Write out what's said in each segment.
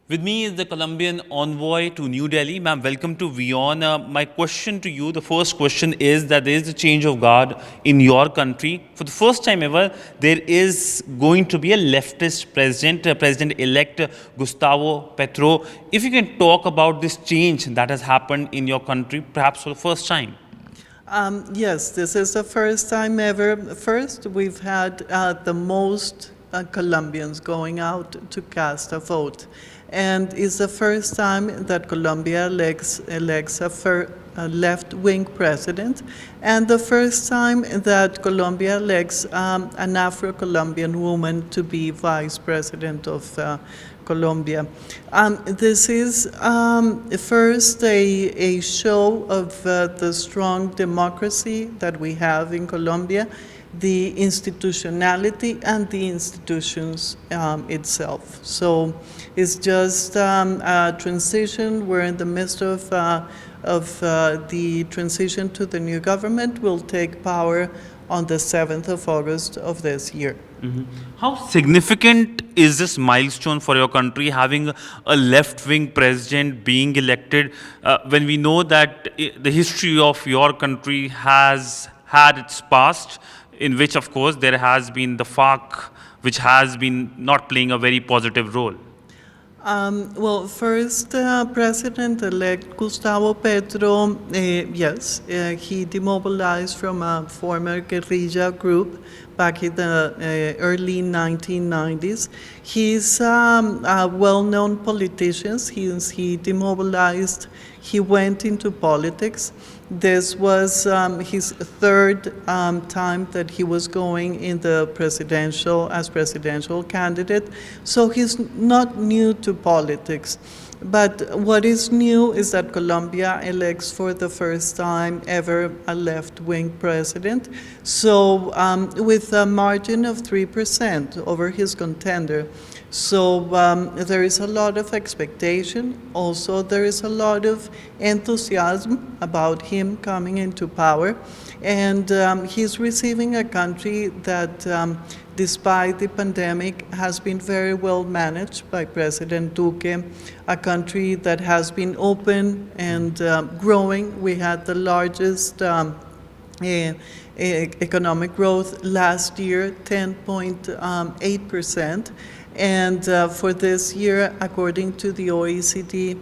With me is the Colombian envoy to New Delhi. Ma'am, welcome to WION. My question to you, the first question is that there is a change of guard in your country. For the first time ever, there is going to be a leftist president, President-elect Gustavo Petro. If you can talk about this change that has happened in your country, perhaps for the first time. Yes, this is the first time ever. First, we've had the most Colombians going out to cast a vote. And it's the first time that Colombia elects a left-wing president, and the first time that Colombia elects an Afro-Colombian woman to be vice president of Colombia. This is first a show of the strong democracy that we have in Colombia, the institutionality and the institutions itself. So it's just a transition. We're in the midst of the transition to the new government. Will take power on the 7th of August of this year. Mm-hmm. How significant is this milestone for your country, having a left-wing president being elected, when we know that the history of your country has had its past, in which, of course, there has been the FARC, which has been not playing a very positive role? Well, first, President-elect Gustavo Petro, yes, he demobilized from a former guerrilla group back in the early 1990s. He's a well-known politician. He demobilized, he went into politics. This was his third time that he was going in the as presidential candidate. So he's not new to politics. But what is new is that Colombia elects for the first time ever a left-wing president. So with a margin of 3% over his contender. So there is a lot of expectation. Also, there is a lot of enthusiasm about him coming into power. And he's receiving a country that, despite the pandemic, has been very well managed by President Duque, a country that has been open and growing. We had the largest economic growth last year, 10.8%. And for this year, according to the OECD,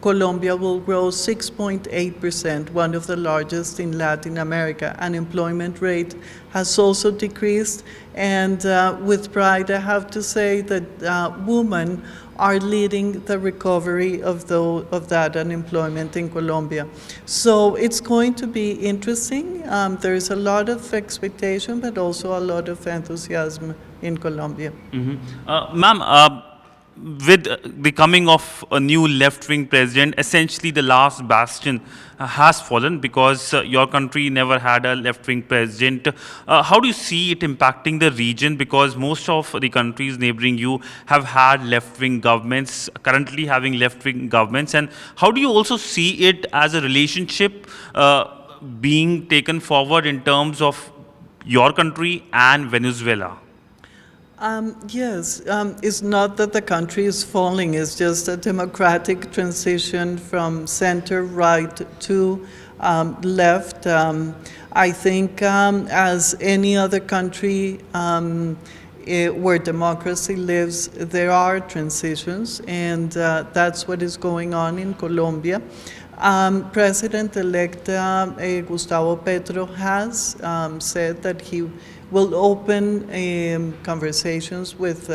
Colombia will grow 6.8%, one of the largest in Latin America. Unemployment rate has also decreased, and with pride I have to say that women are leading the recovery of that unemployment in Colombia. So it's going to be interesting. There is a lot of expectation, but also a lot of enthusiasm in Colombia. Mm-hmm. Ma'am, with the coming of a new left-wing president, essentially the last bastion has fallen, because your country never had a left-wing president. How do you see it impacting the region? Because most of the countries neighboring you have had left-wing governments, currently having left-wing governments. And how do you also see it as a relationship being taken forward in terms of your country and Venezuela? Yes, it's not that the country is falling, it's just a democratic transition from center-right to left. I think as any other country where democracy lives, there are transitions, and that's what is going on in Colombia. President-elect Gustavo Petro has said that he will open conversations with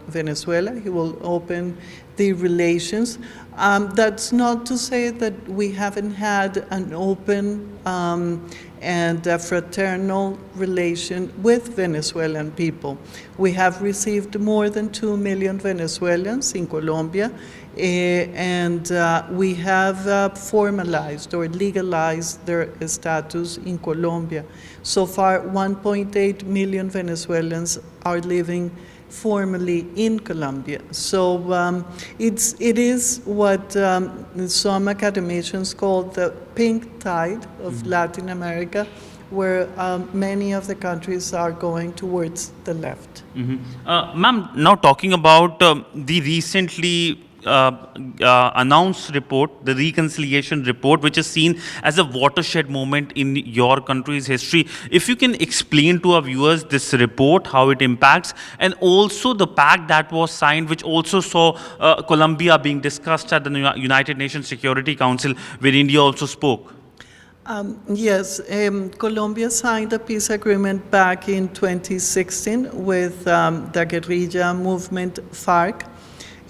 Venezuela. He will open the relations. That's not to say that we haven't had an open and a fraternal relation with Venezuelan people. We have received more than 2 million Venezuelans in Colombia, and we have formalized or legalized their status in Colombia. So far, 1.8 million Venezuelans are living formally in Colombia. So it is what some academicians call the pink tide of Latin America, where many of the countries are going towards the left. Ma'am, now talking about the recently announced report, the reconciliation report, which is seen as a watershed moment in your country's history. If you can explain to our viewers this report, how it impacts, and also the pact that was signed, which also saw Colombia being discussed at the United Nations Security Council, where India also spoke. Yes, Colombia signed a peace agreement back in 2016 with the guerrilla movement FARC,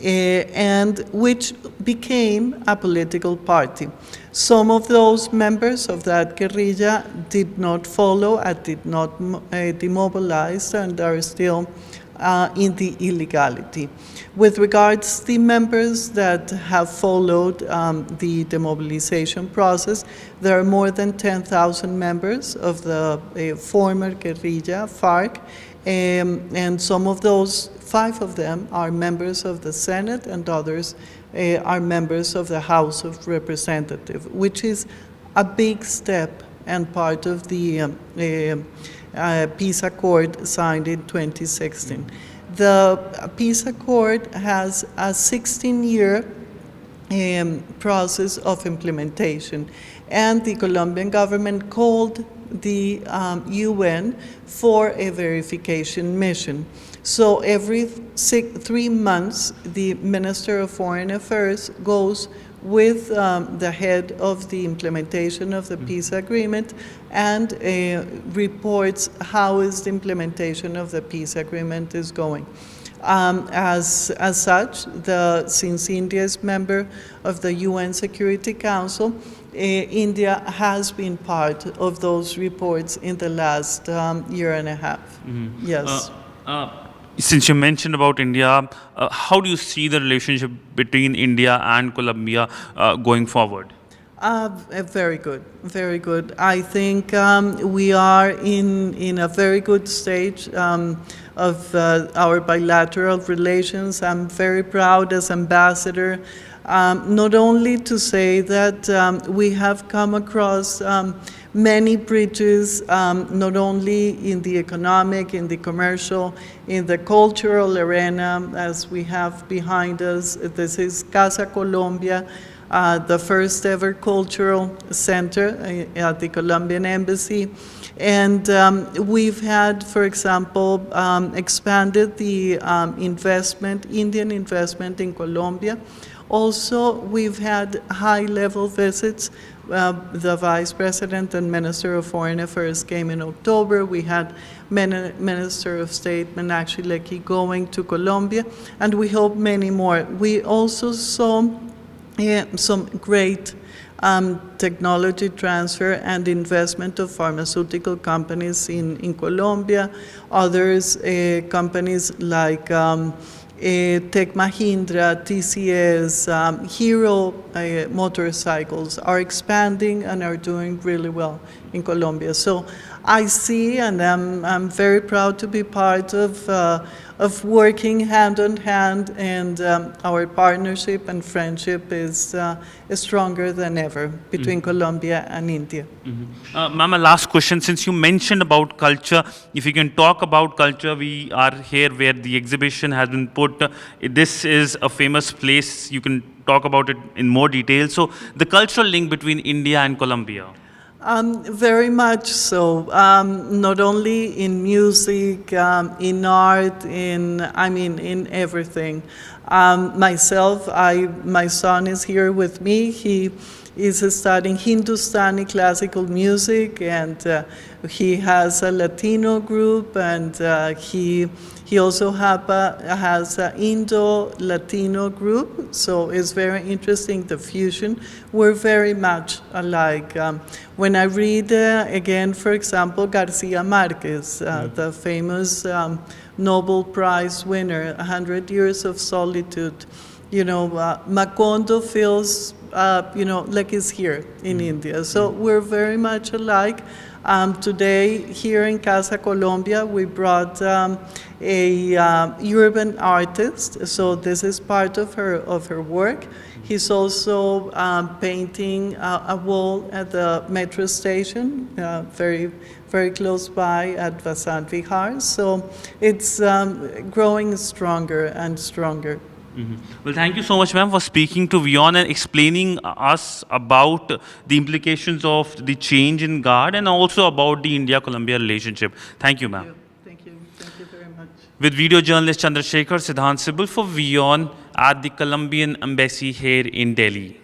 and which became a political party. Some of those members of that guerrilla did not follow and did not demobilize and are still in the illegality. With regards to the members that have followed the demobilization process, there are more than 10,000 members of the former guerrilla, FARC, and some of those, 5 of them are members of the Senate and others are members of the House of Representatives, which is a big step and part of the peace accord signed in 2016. The peace accord has a 16-year process of implementation, and the Colombian government called the UN for a verification mission. So every 3 months, the Minister of Foreign Affairs goes with the head of the implementation of the peace agreement and reports how is the implementation of the peace agreement is going. As such, since India is member of the UN Security Council, India has been part of those reports in the last year and a half. Yes. Since you mentioned about India, how do you see the relationship between India and Colombia going forward? Very good, very good. I think we are in a very good stage of our bilateral relations. I'm very proud as ambassador, not only to say that we have come across many bridges, not only in the economic, in the commercial, in the cultural arena, as we have behind us. This is Casa Colombia, the first ever cultural center at the Colombian Embassy. And we've had, for example, expanded the Indian investment in Colombia. Also, we've had high-level visits. The Vice President and Minister of Foreign Affairs came in October. We had Minister of State Meenakshi Lekki going to Colombia, and we hope many more. We also saw some great technology transfer and investment of pharmaceutical companies in Colombia. Others, companies like Tech Mahindra, TCS, Hero motorcycles are expanding and are doing really well in Colombia. So I see, and I'm very proud to be part of working hand in hand, and our partnership and friendship is stronger than ever between Colombia and India. Ma'am, a last question. Since you mentioned about culture, if you can talk about culture, we are here where the exhibition has been put. This is a famous place. You can talk about it in more detail. So the cultural link between India and Colombia. Very much so. Not only in music, in art, in everything. Myself, my son is here with me. He is studying Hindustani classical music, and he has a Latino group, and he also has an Indo-Latino group, so it's very interesting, the fusion. We're very much alike. When I read, again, for example, Garcia Marquez, the famous Nobel Prize winner, 100 Years of Solitude, Macondo feels, like he's here in India. So we're very much alike. Today, here in Casa Colombia, we brought a urban artist. So this is part of her work. He's also painting a wall at the metro station, very, very close by at Vasant Vihar. So it's growing stronger and stronger. Well, thank you so much, ma'am, for speaking to WION and explaining us about the implications of the change in guard and also about the India-Colombia relationship. Thank you, ma'am. Thank you. Thank you very much. With video journalist Chandrasekhar, Sidhant Sibal for WION at the Colombian Embassy here in Delhi.